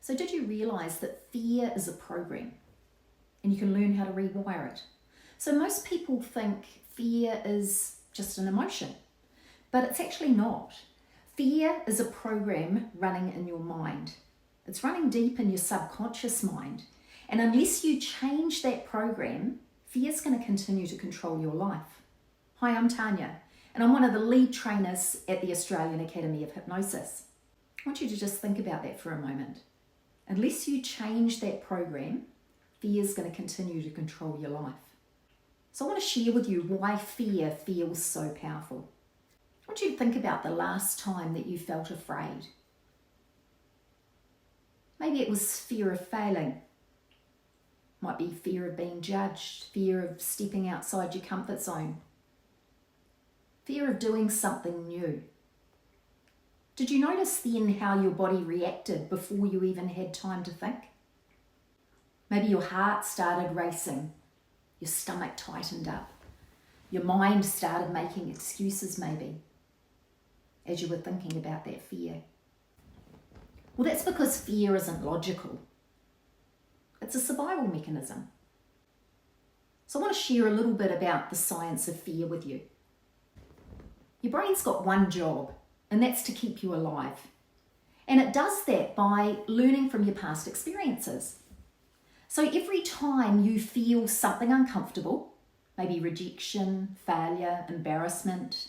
So did you realize that fear is a program and you can learn how to rewire it? So most people think fear is just an emotion, but it's actually not. Fear is a program running in your mind. It's running deep in your subconscious mind. And unless you change that program, fear is going to continue to control your life. Hi, I'm Tanya, and I'm one of the lead trainers at the Australian Academy of Hypnosis. I want you to just think about that for a moment. Unless you change that program, fear is going to continue to control your life. So I want to share with you why fear feels so powerful. I want you to think about the last time that you felt afraid. Maybe it was fear of failing. Might be fear of being judged, fear of stepping outside your comfort zone, fear of doing something new. Did you notice then how your body reacted before you even had time to think? Maybe your heart started racing, your stomach tightened up, your mind started making excuses maybe, as you were thinking about that fear. Well, that's because fear isn't logical. It's a survival mechanism. So I want to share a little bit about the science of fear with you. Your brain's got one job, and that's to keep you alive. And it does that by learning from your past experiences. So every time you feel something uncomfortable, maybe rejection, failure, embarrassment,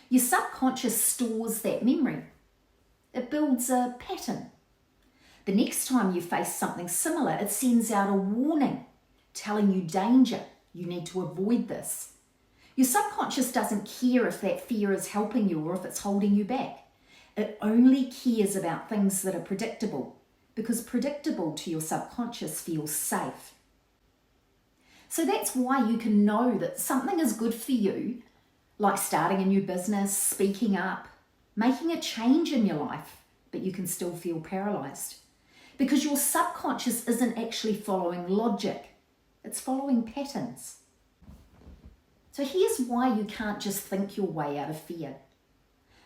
your subconscious stores that memory. It builds a pattern. The next time you face something similar, it sends out a warning, telling you danger, you need to avoid this. Your subconscious doesn't care if that fear is helping you or if it's holding you back. It only cares about things that are predictable, because predictable to your subconscious feels safe. So that's why you can know that something is good for you, like starting a new business, speaking up, making a change in your life, but you can still feel paralyzed. Because your subconscious isn't actually following logic, it's following patterns. So here's why you can't just think your way out of fear.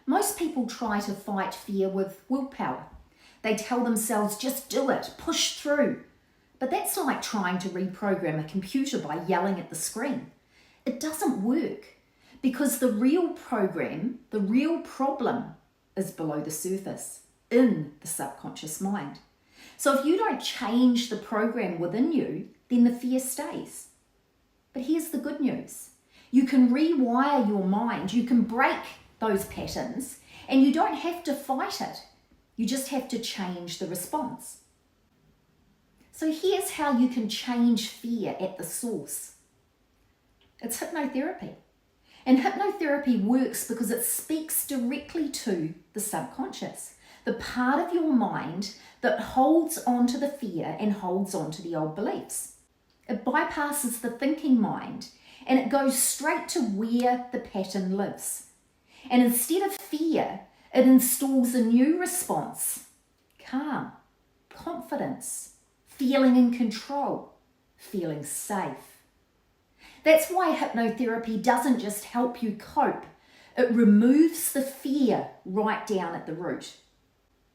Most people try to fight fear with willpower. They tell themselves, just do it, push through. But that's like trying to reprogram a computer by yelling at the screen. It doesn't work because the real program, the real problem is below the surface, in the subconscious mind. So if you don't change the program within you, then the fear stays. But here's the good news. You can rewire your mind, you can break those patterns, and you don't have to fight it. You just have to change the response. So here's how you can change fear at the source. It's hypnotherapy. And hypnotherapy works because it speaks directly to the subconscious, the part of your mind that holds on to the fear and holds on to the old beliefs. It bypasses the thinking mind and it goes straight to where the pattern lives. And instead of fear, it installs a new response: calm, confidence, feeling in control, feeling safe. That's why hypnotherapy doesn't just help you cope, it removes the fear right down at the root.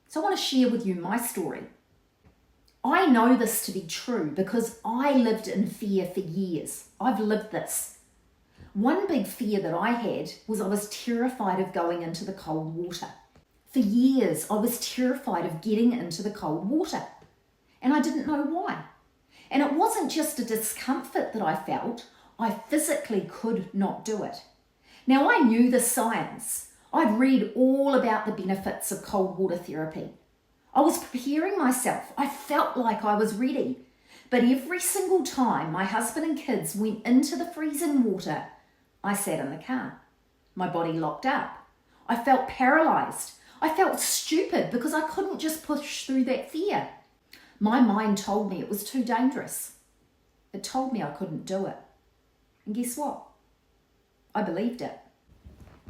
So I want to share with you my story. I know this to be true because I lived in fear for years. I've lived this. One big fear that I had was I was terrified of going into the cold water. For years, I was terrified of getting into the cold water, and I didn't know why. And it wasn't just a discomfort that I felt, I physically could not do it. Now, I knew the science. I'd read all about the benefits of cold water therapy. I was preparing myself. I felt like I was ready. But every single time my husband and kids went into the freezing water, I sat in the car. My body locked up. I felt paralyzed. I felt stupid because I couldn't just push through that fear. My mind told me it was too dangerous. It told me I couldn't do it. And guess what? I believed it.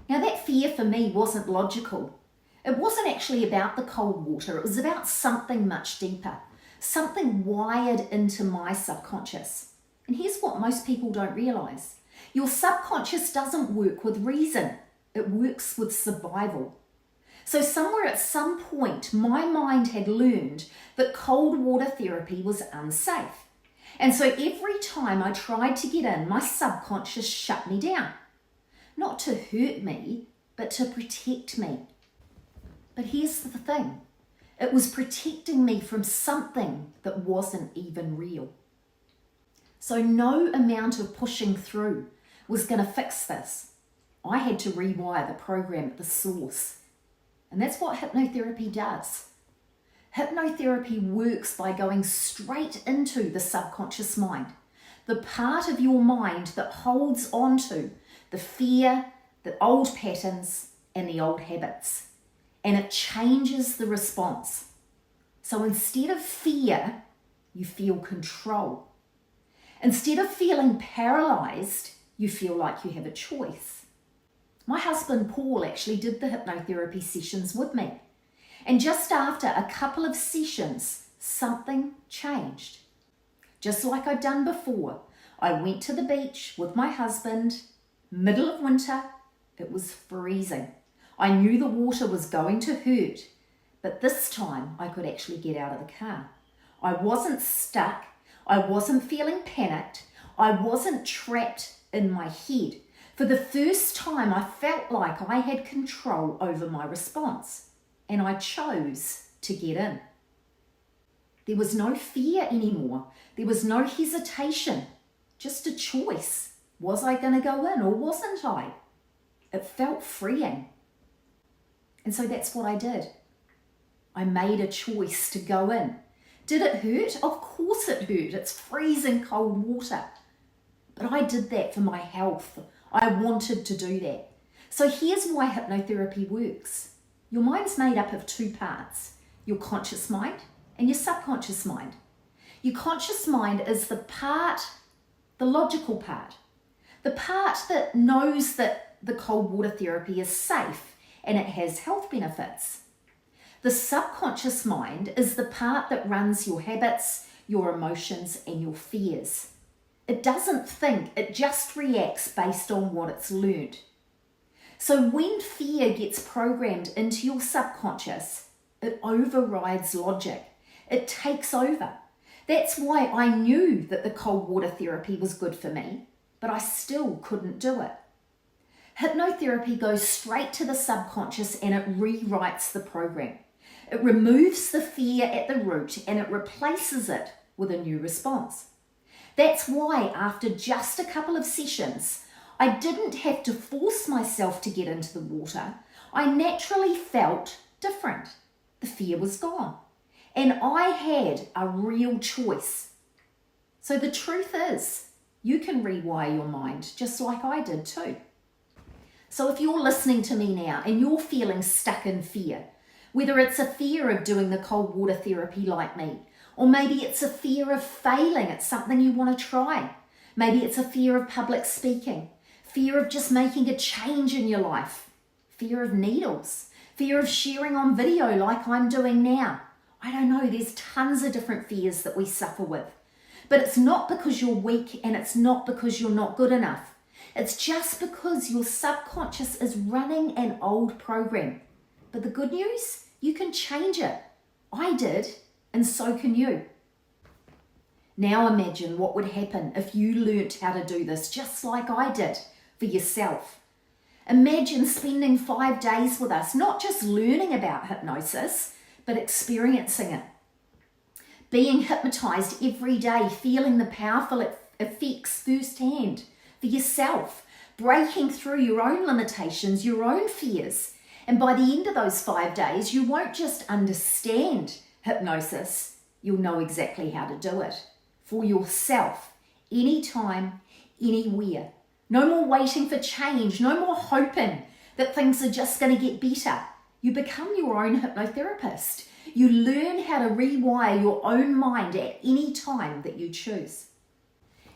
Now that fear for me wasn't logical. It wasn't actually about the cold water. It was about something much deeper, something wired into my subconscious. And here's what most people don't realize. Your subconscious doesn't work with reason. It works with survival. So somewhere at some point, my mind had learned that cold water therapy was unsafe. And so every time I tried to get in, my subconscious shut me down. Not to hurt me, but to protect me. But here's the thing. It was protecting me from something that wasn't even real. So no amount of pushing through was going to fix this. I had to rewire the program at the source. And that's what hypnotherapy does. Hypnotherapy works by going straight into the subconscious mind, the part of your mind that holds on to the fear, the old patterns, and the old habits. And it changes the response. So instead of fear, you feel control. Instead of feeling paralyzed, you feel like you have a choice. My husband Paul actually did the hypnotherapy sessions with me. And just after a couple of sessions, something changed. Just like I'd done before, I went to the beach with my husband, middle of winter. It was freezing. I knew the water was going to hurt, but this time I could actually get out of the car. I wasn't stuck. I wasn't feeling panicked. I wasn't trapped in my head. For the first time, I felt like I had control over my response, and I chose to get in. There was no fear anymore. There was no hesitation, just a choice. Was I going to go in or wasn't I? It felt freeing. And so that's what I did. I made a choice to go in. Did it hurt? Of course it hurt. It's freezing cold water. But I did that for my health. I wanted to do that. So here's why hypnotherapy works. Your mind's made up of two parts, your conscious mind and your subconscious mind. Your conscious mind is the part, the logical part, the part that knows that the cold water therapy is safe and it has health benefits. The subconscious mind is the part that runs your habits, your emotions, and your fears. It doesn't think, it just reacts based on what it's learned. So when fear gets programmed into your subconscious, it overrides logic. It takes over. That's why I knew that the cold water therapy was good for me, but I still couldn't do it. Hypnotherapy goes straight to the subconscious and it rewrites the program. It removes the fear at the root and it replaces it with a new response. That's why after just a couple of sessions, I didn't have to force myself to get into the water. I naturally felt different. The fear was gone. And I had a real choice. So the truth is, you can rewire your mind just like I did too. So if you're listening to me now and you're feeling stuck in fear, whether it's a fear of doing the cold water therapy like me, or maybe it's a fear of failing at something you want to try. Maybe it's a fear of public speaking, fear of just making a change in your life, fear of needles, fear of sharing on video like I'm doing now. I don't know, there's tons of different fears that we suffer with. But it's not because you're weak and it's not because you're not good enough. It's just because your subconscious is running an old program. But the good news, you can change it. I did, and so can you. Now imagine what would happen if you learnt how to do this just like I did for yourself. Imagine spending 5 days with us, not just learning about hypnosis, but experiencing it. Being hypnotized every day, feeling the powerful effects firsthand for yourself, breaking through your own limitations, your own fears. And by the end of those 5 days, you won't just understand hypnosis, you'll know exactly how to do it for yourself, anytime, anywhere. No more waiting for change, no more hoping that things are just going to get better. You become your own hypnotherapist. You learn how to rewire your own mind at any time that you choose.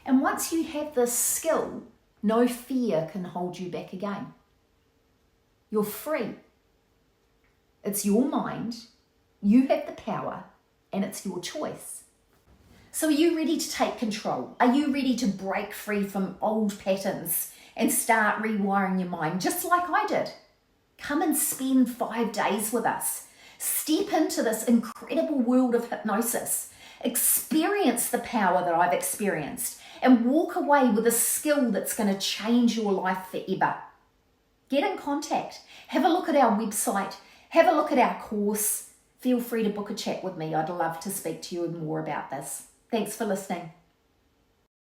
And once you have this skill, no fear can hold you back again. You're free. It's your mind, you have the power, and it's your choice. So are you ready to take control? Are you ready to break free from old patterns and start rewiring your mind just like I did? Come and spend 5 days with us. Step into this incredible world of hypnosis. Experience the power that I've experienced and walk away with a skill that's going to change your life forever. Get in contact. Have a look at our website. Have a look at our course. Feel free to book a chat with me. I'd love to speak to you more about this. Thanks for listening.